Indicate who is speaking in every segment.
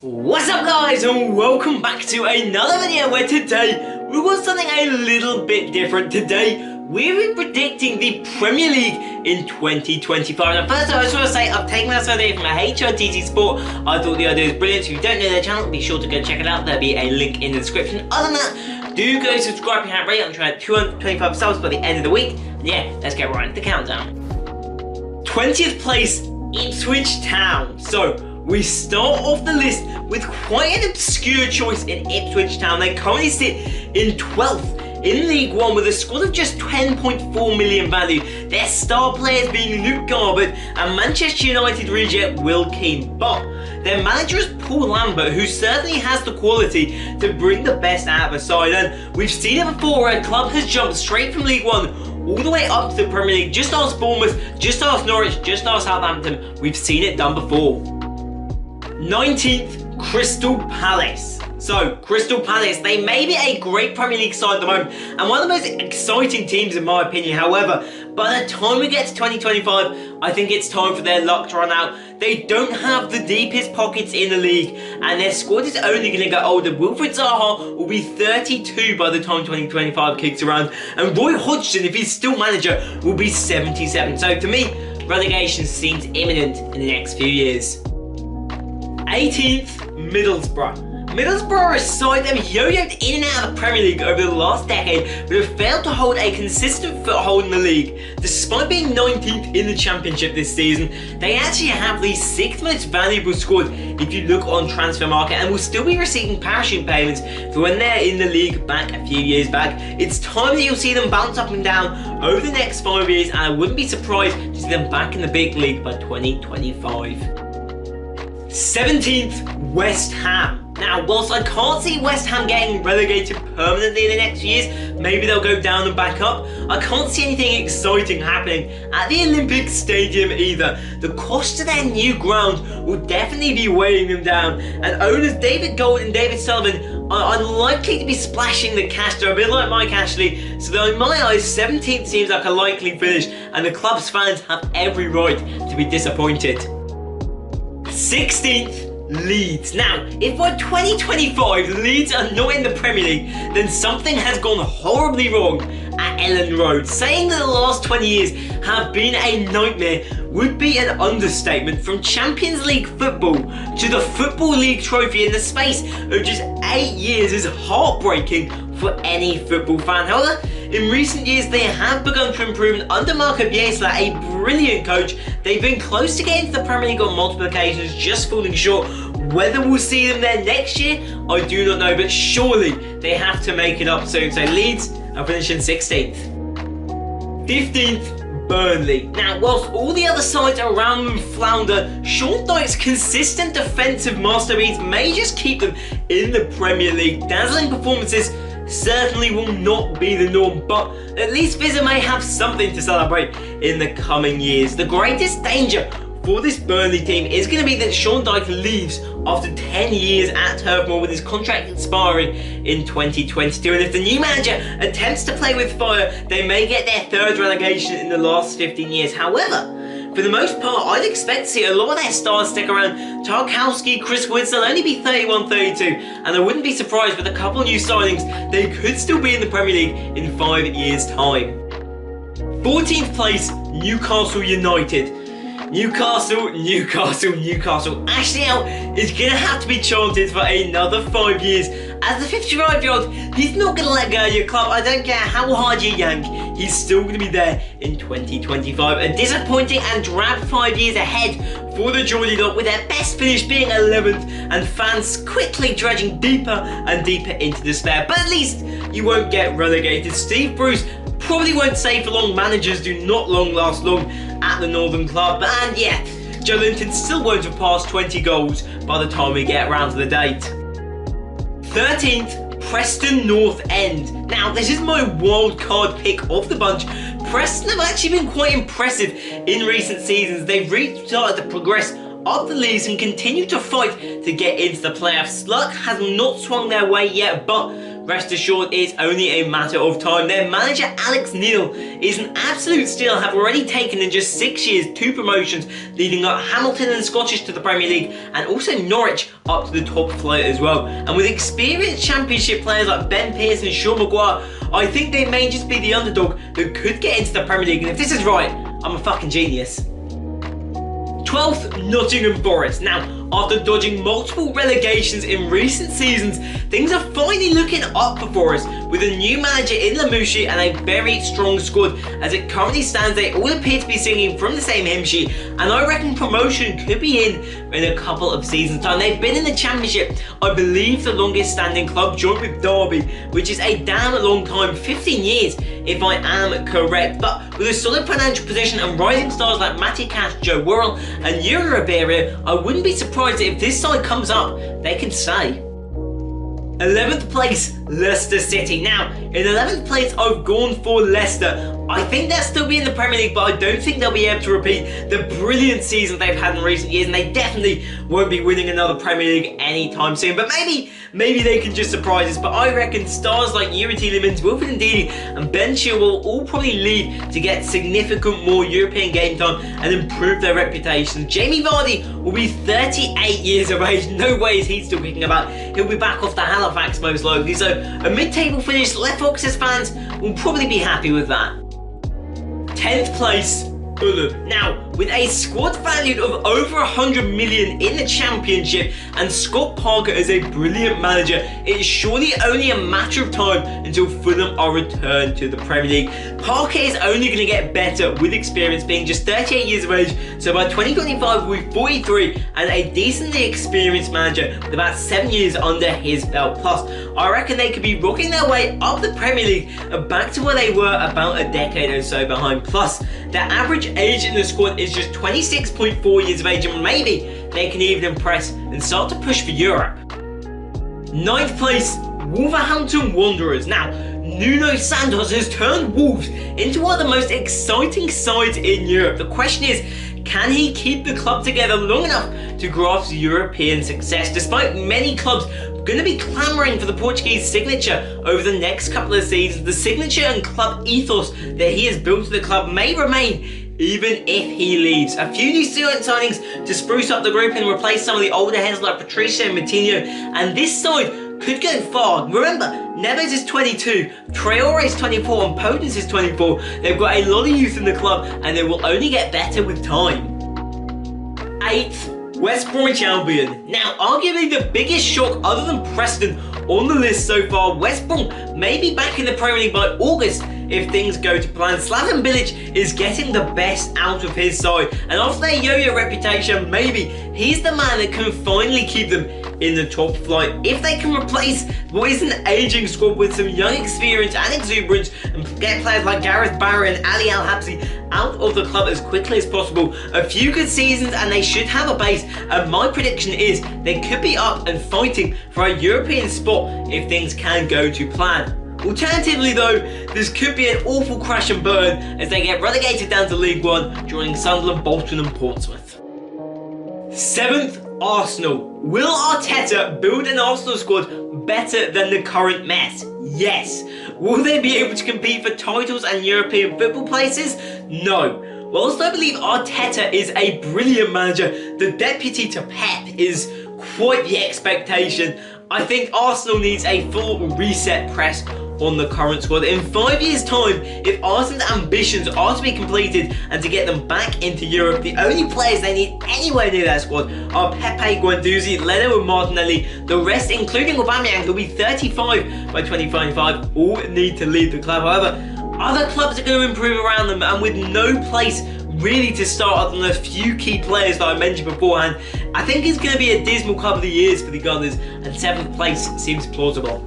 Speaker 1: What's up guys, and welcome back to another video where today we got something a little bit different. Today we're predicting the Premier League in 2025. Now first I just want to say I've taken this idea from a HRTC Sport. I thought the idea was brilliant, so if you don't know their channel, be sure to go check it out. There'll be a link in the description. Other than that, do go subscribe if you haven't already. I'm trying to 225 subs by the end of the week. And yeah, let's get right into the countdown. 20th place, Ipswich Town. So we start off the list with quite an obscure choice in Ipswich Town. They currently sit in 12th in League One with a squad of just 10.4 million value. Their star players being Luke Garbutt and Manchester United reject Will Keane. But their manager is Paul Lambert, who certainly has the quality to bring the best out of a side. And we've seen it before where a club has jumped straight from League One all the way up to the Premier League. Just ask Bournemouth, just ask Norwich, just ask Southampton. We've seen it done before. 19th, Crystal Palace. So, Crystal Palace, they may be a great Premier League side at the moment and one of the most exciting teams in my opinion. However, by the time we get to 2025, I think it's time for their luck to run out. They don't have the deepest pockets in the league and their squad is only going to get older. Wilfried Zaha will be 32 by the time 2025 kicks around, and Roy Hodgson, if he's still manager, will be 77. So to me, relegation seems imminent in the next few years. 18th, Middlesbrough. Middlesbrough are a side that have yo-yoed in and out of the Premier League over the last decade, but have failed to hold a consistent foothold in the league. Despite being 19th in the Championship this season, they actually have the 6th most valuable squad if you look on transfer market, and will still be receiving parachute payments for when they're in the league back a few years back. It's time that you'll see them bounce up and down over the next 5 years, and I wouldn't be surprised to see them back in the big league by 2025. 17th, West Ham. Now, whilst I can't see West Ham getting relegated permanently in the next few years, maybe they'll go down and back up, I can't see anything exciting happening at the Olympic Stadium either. The cost to their new ground will definitely be weighing them down, and owners David Gold and David Sullivan are unlikely to be splashing the cash. They're a bit like Mike Ashley, so in my eyes 17th seems like a likely finish, and the club's fans have every right to be disappointed. 16th, Leeds. Now, if by 2025 Leeds are not in the Premier League, then something has gone horribly wrong at Ellen Road. Saying that the last 20 years have been a nightmare would be an understatement. From Champions League football to the Football League trophy in the space of just 8 years is heartbreaking for any football fan. However, in recent years they have begun to improve, and under Marco Bielsa, a brilliant coach, they've been close to getting to the Premier League on multiple occasions, just falling short. Whether we'll see them there next year, I do not know, but surely they have to make it up soon. So Leeds are finishing 16th. 15th, Burnley. Now, whilst all the other sides around them flounder, Sean Dyche's consistent defensive masterpiece may just keep them in the Premier League. Dazzling performances certainly will not be the norm, but at least Vizza may have something to celebrate in the coming years. The greatest danger for this Burnley team is going to be that Sean Dyche leaves after 10 years at Turf Moor, with his contract expiring in 2022, and if the new manager attempts to play with fire, they may get their 3rd relegation in the last 15 years. However, for the most part, I'd expect to see a lot of their stars stick around. Tarkowski, Chris Woods, they'll only be 31, 32, and I wouldn't be surprised with a couple new signings, they could still be in the Premier League in 5 years' time. 14th place, Newcastle United. Newcastle. Ashley Out is going to have to be chanted for another 5 years. As the 55-year-old, he's not going to let go of your club. I don't care how hard you yank, he's still going to be there in 2025. A disappointing and drab 5 years ahead for the Geordie lot, with their best finish being 11th and fans quickly dredging deeper and deeper into despair. But at least you won't get relegated. Steve Bruce probably won't stay for long. Managers do not last long at the Northern Club, and yeah, Joe Linton still won't have passed 20 goals by the time we get around to the date. 13th, Preston North End. Now, this is my wild card pick of the bunch. Preston have actually been quite impressive in recent seasons. They've really started to progress up the leagues and continue to fight to get into the playoffs. Luck has not swung their way yet, but rest assured it's only a matter of time. Their manager Alex Neil is an absolute steal, have already taken in just 6 years 2 promotions, leading up Hamilton and Scottish to the Premier League and also Norwich up to the top flight as well. And with experienced Championship players like Ben Pearce and Sean Maguire, I think they may just be the underdog that could get into the Premier League, and if this is right, I'm a fucking genius. 12th, Nottingham Forest. Now, after dodging multiple relegations in recent seasons, things are finally looking up for Forest with a new manager in Lamouchi and a very strong squad. As it currently stands, they all appear to be singing from the same hymn sheet, and I reckon promotion could be in a couple of seasons' time. They've been in the Championship, I believe the longest standing club, joint with Derby, which is a damn long time, 15 years if I am correct. But with a solid financial position and rising stars like Matty Cash, Joe Worrell and Yuri Ribeiro, I wouldn't be surprised if this side comes up, they can stay. 11th place, Leicester City. Now, in 11th place, I've gone for Leicester. I think they'll still be in the Premier League, but I don't think they'll be able to repeat the brilliant season they've had in recent years, and they definitely won't be winning another Premier League anytime soon. But maybe they can just surprise us. But I reckon stars like Yuri Tielemans, Wilfred Ndidi and Ben Chilwell will all probably lead to get significant more European game time and improve their reputation. Jamie Vardy will be 38 years of age. No way is he still kicking about. He'll be back off to Halifax most likely. So a mid-table finish, Left Foxes fans will probably be happy with that. 10th place, Fulham. Now, with a squad valued of over 100 million in the Championship and Scott Parker is a brilliant manager, it's surely only a matter of time until Fulham are returned to the Premier League. Parker is only going to get better with experience, being just 38 years of age, so by 2025 we'll be 43 and a decently experienced manager with about 7 years under his belt. Plus, I reckon they could be rocking their way up the Premier League and back to where they were about a decade or so behind. Plus, their average age in the squad is just 26.4 years of age, and maybe they can even impress and start to push for Europe. 9th place, Wolverhampton Wanderers. Now, Nuno Santos has turned Wolves into one of the most exciting sides in Europe. The question is, can he keep the club together long enough to grasp European success? Despite many clubs going to be clamouring for the Portuguese signature over the next couple of seasons, the signature and club ethos that he has built to the club may remain even if he leaves. A few new student signings to spruce up the group and replace some of the older heads like Patricio and Matinho, and this side could go far. Remember, Neves is 22, Traore is 24 and Podence is 24. They've got a lot of youth in the club and they will only get better with time. 8th, West Bromwich Albion. Now, arguably the biggest shock other than Preston on the list so far, West Brom may be back in the Premier League by August if things go to plan. Slaven Bilic is getting the best out of his side, and after their yo-yo reputation, maybe he's the man that can finally keep them in the top flight. If they can replace what is an ageing squad with some young experience and exuberance and get players like Gareth Barry and Ali Al-Habsi out of the club as quickly as possible, a few good seasons and they should have a base, and my prediction is they could be up and fighting for a European spot if things can go to plan. Alternatively though, this could be an awful crash and burn as they get relegated down to League One, joining Sunderland, Bolton and Portsmouth. 7th, Arsenal. Will Arteta build an Arsenal squad better than the current mess? Yes. Will they be able to compete for titles and European football places? No. Whilst I believe Arteta is a brilliant manager, the deputy to Pep is quite the expectation. I think Arsenal needs a full reset press on the current squad. In 5 years' time, if Arsenal's ambitions are to be completed and to get them back into Europe, the only players they need anywhere near that squad are Pepe, Guendouzi, Leno and Martinelli. The rest, including Aubameyang, who'll be 35 by 2025, all need to leave the club. However, other clubs are going to improve around them, and with no place really to start other than a few key players that I mentioned beforehand, I think it's going to be a dismal couple of years for the Gunners, and 7th place seems plausible.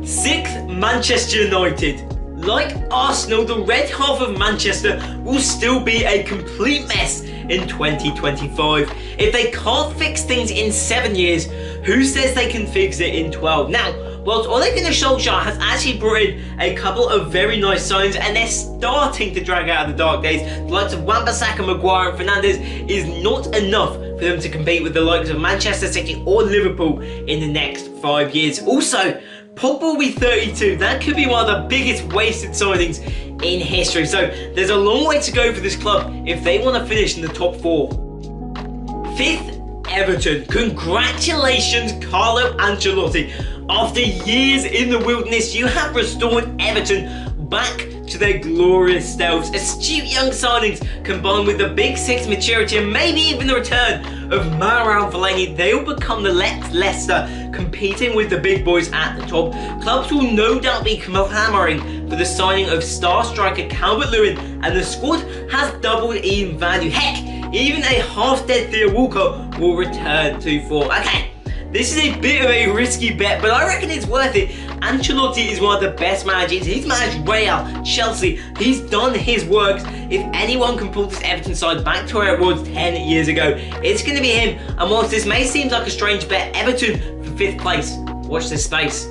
Speaker 1: 6th, Manchester United. Like Arsenal, the red half of Manchester will still be a complete mess in 2025. If they can't fix things in 7 years, who says they can fix it in 12? Now, whilst Ole Gunnar Solskjaer has actually brought in a couple of very nice signs and they're starting to drag out of the dark days, the likes of Wan-Bissaka, Maguire and Fernandes is not enough for them to compete with the likes of Manchester City or Liverpool in the next 5 years. Also, Pogba will be 32. That could be one of the biggest wasted signings in history. So there's a long way to go for this club if they want to finish in the top 4. 5th, Everton. Congratulations, Carlo Ancelotti. After years in the wilderness, you have restored Everton back to their glorious selves. Astute young signings combined with the Big Six maturity and maybe even the return of Marouane Fellaini, they will become the Leicester competing with the big boys at the top. Clubs will no doubt be clamoring for the signing of star striker Calvert-Lewin, and the squad has doubled in value. Heck, even a half-dead Theo Walcott will return to form. Okay, this is a bit of a risky bet, but I reckon it's worth it. Ancelotti is one of the best managers. He's managed Real, Chelsea. He's done his works. If anyone can pull this Everton side back to where it was 10 years ago, it's going to be him. And whilst this may seem like a strange bet, Everton for 5th place. Watch this space.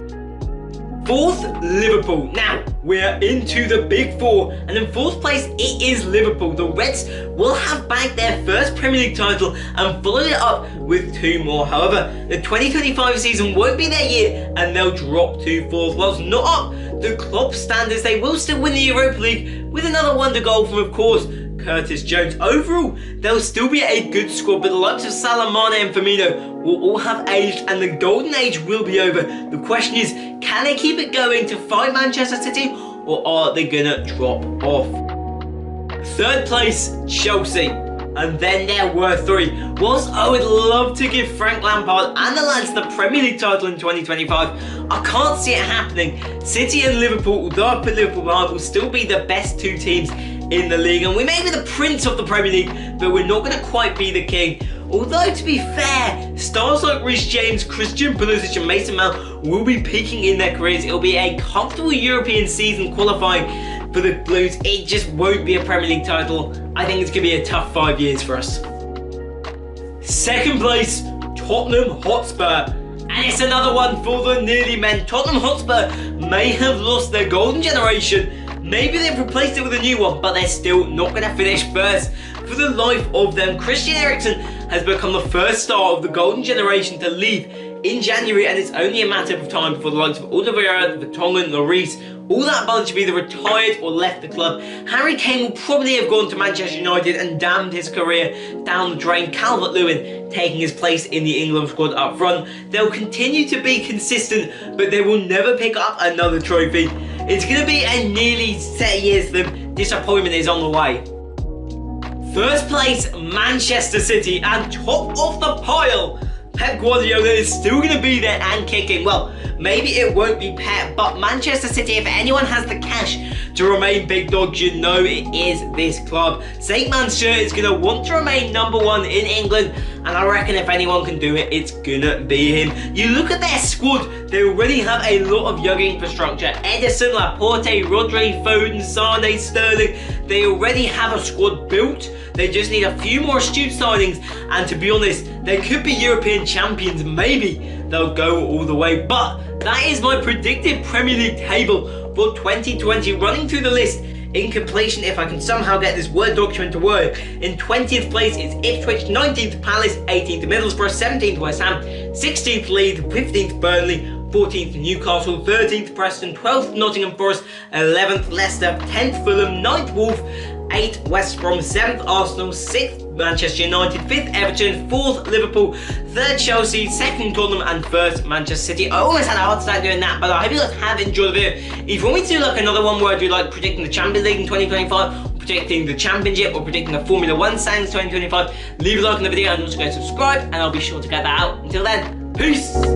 Speaker 1: 4th, Liverpool. Now, we're into the big 4, and in 4th place, it is Liverpool. The Reds will have bagged their first Premier League title and followed it up with 2 more. However, the 2025 season won't be their year, and they'll drop to 4th. Whilst not up to club standards, they will still win the Europa League with another wonder goal from, of course, Curtis Jones. Overall, there'll still be a good squad, but the likes of Salah, Mane and Firmino will all have aged, and the golden age will be over. The question is, can they keep it going to fight Manchester City, or are they gonna drop off? 3rd place, Chelsea. And then there were 3. Whilst I would love to give Frank Lampard and the lads the Premier League title in 2025, I can't see it happening. City and Liverpool, although I put Liverpool behind, will still be the best 2 teams in the league, and we may be the prince of the Premier League, but we're not going to quite be the king. Although, to be fair, stars like Reece James, Christian Pulisic and Mason Mount will be peaking in their careers. It'll be a comfortable European season qualifying for the Blues. It just won't be a Premier League title. I think it's going to be a tough 5 years for us. 2nd place, Tottenham Hotspur. And it's another one for the nearly men. Tottenham Hotspur may have lost their golden generation. Maybe they've replaced it with a new one, but they're still not going to finish first. For the life of them, Christian Eriksen has become the first star of the golden generation to leave in January, and it's only a matter of time before the likes of Alderweireld, Vertonghen, Lloris, all that bunch have either retired or left the club. Harry Kane will probably have gone to Manchester United and damned his career down the drain. Calvert-Lewin taking his place in the England squad up front. They'll continue to be consistent, but they will never pick up another trophy. It's going to be a nearly set years for them. Disappointment is on the way. 1st place, Manchester City, and top of the pile, Pep Guardiola is still going to be there and kicking. Well, maybe it won't be Pep, but Manchester City, if anyone has the cash to remain big dogs, you know it is this club. Saint Man's shirt is going to want to remain #1 in England, and I reckon if anyone can do it, it's going to be him. You look at their squad, they already have a lot of young infrastructure. Ederson, Laporte, Rodri, Foden, Sane, Sterling. They already have a squad built. They just need a few more astute signings, and to be honest, they could be European champions. Maybe they'll go all the way, but that is my predicted Premier League table for 2020. Running through the list in completion, if I can somehow get this Word document to work. In 20th place is Ipswich, 19th Palace, 18th Middlesbrough, 17th West Ham, 16th Leeds, 15th Burnley, 14th Newcastle, 13th Preston, 12th Nottingham Forest, 11th Leicester, 10th Fulham, 9th Wolves, 8th West Brom, 7th Arsenal, 6th Manchester United, 5th Everton, 4th Liverpool, 3rd Chelsea, 2nd Tottenham and 1st Manchester City. I almost had a hard time doing that, but I hope you guys have enjoyed the video. If you want me to do like another one where I do like predicting the Champions League in 2025, or predicting the Championship, or predicting the Formula 1 standings 2025, leave a like on the video and also go subscribe, and I'll be sure to get that out. Until then, peace!